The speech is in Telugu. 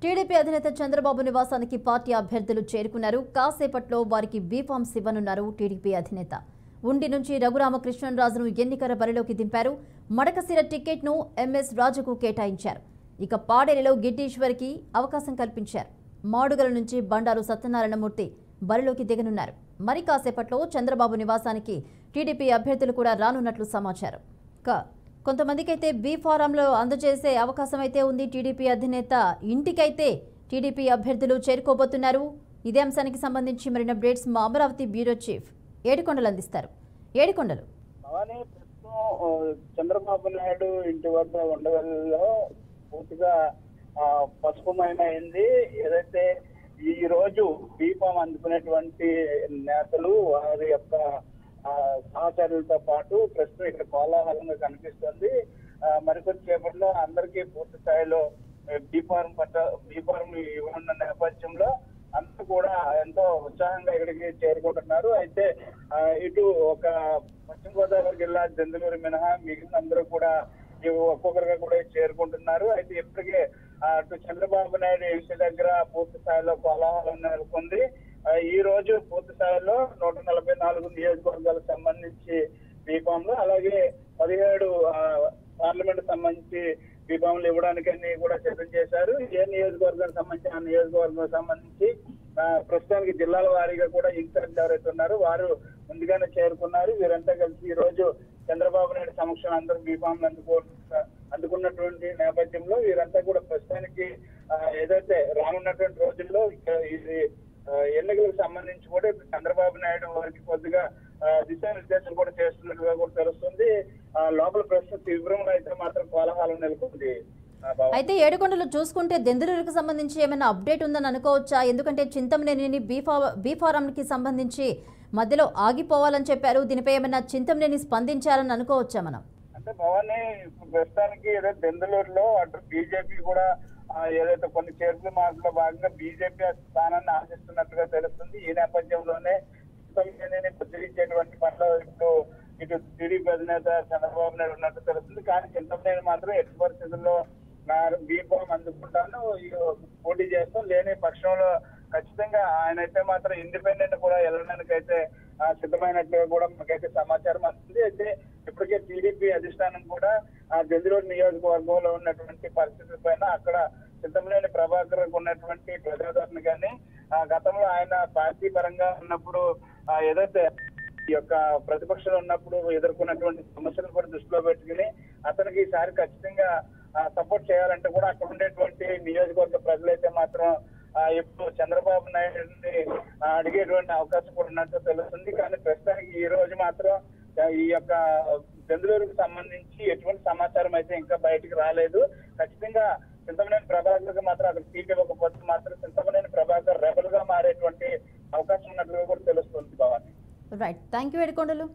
టీడీపీ అధినేత చంద్రబాబు నివాసానికి పార్టీ అభ్యర్థులు చేరుకున్నారు. కాసేపట్లో వారికి బీఫామ్స్ ఇవ్వనున్నారు టీడీపీ అధినేత. ఉండి నుంచి రఘురామకృష్ణరాజును ఎన్నికల బరిలోకి దింపారు. మడకశిర టికెట్ను ఎంఎస్ రాజుకు కేటాయించారు. ఇక పాడేరులో గిడ్డీశ్వరికి అవకాశం కల్పించారు. మాడుగల నుంచి బండారు సత్యనారాయణమూర్తి బరిలోకి దిగనున్నారు. మరి కాసేపట్లో చంద్రబాబు నివాసానికి టీడీపీ అభ్యర్థులు కూడా రానున్నట్లు సమాచారం. కొంతమందికైతే బీ ఫారంలో అందజేసే అవకాశం అయితే ఉంది. టీడీపీ అధినేత ఇంటికైతే టీడీపీ అభ్యర్థులు చేరుకోబోతున్నారు. ఇదే అంశానికి సంబంధించి మరిన్ని అప్డేట్స్ మా అమరావతి బ్యూరో చీఫ్ ఏడుకొండలు అందిస్తారు. ఏడుకొండలు, చంద్రబాబు నాయుడు ఇంటి వద్ద ఉండవల్లో పూర్తిగా పసుపుమైన అయింది. ఏదైతే ఈ రోజు దీపం అందుకునేటువంటి నేతలు వారి యొక్క సహచరులతో పాటు ప్రస్తుతం ఇక్కడ కోలాహలంగా కనిపిస్తుంది. మరికొద్ది సేపట్లో అందరికీ పూర్తి స్థాయిలో బీఫారం ఇవ్వనున్న నేపథ్యంలో అందరూ కూడా ఎంతో ఉత్సాహంగా ఇక్కడికి చేరుకుంటున్నారు. అయితే ఇటు ఒక పశ్చిమ గోదావరి జిల్లా దెందులూరు మినహా మిగిలిన అందరూ కూడా ఒక్కొక్కరుగా కూడా చేరుకుంటున్నారు. అయితే ఇప్పటికే అటు చంద్రబాబు నాయుడు ఇంటి దగ్గర పూర్తి స్థాయిలో కోలాహలం నెలకొంది. ఈ రోజు పూర్తి స్థాయిలో 144 నియోజకవర్గాలకు సంబంధించి బీఫామ్లు, అలాగే 17 పార్లమెంట్ సంబంధించి బీఫామ్లు ఇవ్వడానికని కూడా సిద్ధం చేశారు. ఏ నియోజకవర్గానికి సంబంధించి ఆ నియోజకవర్గం సంబంధించి ప్రస్తుతానికి జిల్లాల వారీగా కూడా ఇన్ఛార్జ్ ఎవరైతే ఉన్నారో వారు ముందుగానే చేరుకున్నారు. వీరంతా కలిసి ఈ రోజు చంద్రబాబు నాయుడు సమక్షంలో అందరూ బీఫామ్లు అందుకున్నటువంటి నేపథ్యంలో వీరంతా కూడా ప్రస్తుతానికి ఏదైతే రానున్నటువంటి రోజుల్లో ఇది ఎన్నికలకు సంబంధించి కూడా చంద్రబాబు నాయుడు వారికి కొద్దిగా దిశానిర్దేశం కూడా చేస్తున్నట్టుగా కూడా తెలుస్తుంది. లోపల ప్రస్తుతం తీవ్రంగా అయితే మాత్రం కోలాహలం నెలకొంది. అయితే ఏడుకొండలు చూసుకుంటే దెందులూరుకు సంబంధించి ఏమైనా అప్డేట్ ఉందని అనుకోవచ్చా? ఎందుకంటే చింతమనేని బీ ఫారంకి సంబంధించి మధ్యలో ఆగిపోవాలని చెప్పారు. దీనిపై ఏమైనా చింతమనేని స్పందించారని అనుకోవచ్చా మనం? అంటే భవానీ ప్రస్తుతానికి ఏదో దెందులూరులో అటు బీజేపీ కూడా ఏదైతే కొన్ని చేర్పుల మార్పులో భాగంగా బీజేపీ స్థానాన్ని ఆశిస్తున్నట్టుగా తెలుస్తుంది. ఈ నేపథ్యంలోనే బుద్ధించేటువంటి పనిలో ఇప్పుడు ఇటు టీడీపీ అధినేత చంద్రబాబు నాయుడు ఉన్నట్టు తెలుస్తుంది. కానీ చింతమనేని మాత్రం ఎట్టి పరిస్థితుల్లో బీఫామ్ అందుకుంటాను, పోటీ చేస్తాం, లేని పక్షంలో ఖచ్చితంగా ఆయన అయితే మాత్రం ఇండిపెండెంట్ కూడా వెళ్ళడానికి అయితే సిద్ధమైనట్టుగా కూడా మాకైతే సమాచారం వస్తుంది. అయితే ఇప్పటికే టీడీపీ అధిష్టానం కూడా దెందులూరు నియోజకవర్గంలో ఉన్నటువంటి పరిస్థితుల పైన అక్కడ చింతమనేని ప్రభాకర్ ఉన్నటువంటి ప్రజాదరణ కానీ గతంలో ఆయన పార్టీ పరంగా ఉన్నప్పుడు ఏదైతే ఈ యొక్క ప్రతిపక్షంలో ఉన్నప్పుడు ఎదుర్కొన్నటువంటి సమస్యలను కూడా దృష్టిలో పెట్టుకుని అతనికి ఈసారి ఖచ్చితంగా సపోర్ట్ చేయాలంటే కూడా అక్కడ ఉండేటువంటి నియోజకవర్గ ప్రజలైతే మాత్రం ఇప్పుడు చంద్రబాబు నాయుడిని అడిగేటువంటి అవకాశం కూడా ఉన్నట్టు తెలుస్తుంది. కానీ ప్రస్తుతానికి ఈ రోజు మాత్రం ఈ యొక్క దెందులూరుకు సంబంధించి ఎటువంటి సమాచారం అయితే ఇంకా బయటికి రాలేదు. ఖచ్చితంగా చింతమనేని ప్రభాకర్ మాత్రం అక్కడ సీట్ ఇవ్వకపోతే మాత్రం చింతమనేని ప్రభాకర్ రెబల్ గా మారేటువంటి అవకాశం ఉన్నట్లుగా కూడా తెలుస్తుంది. Bhavani, right, thank you Yedukondalu.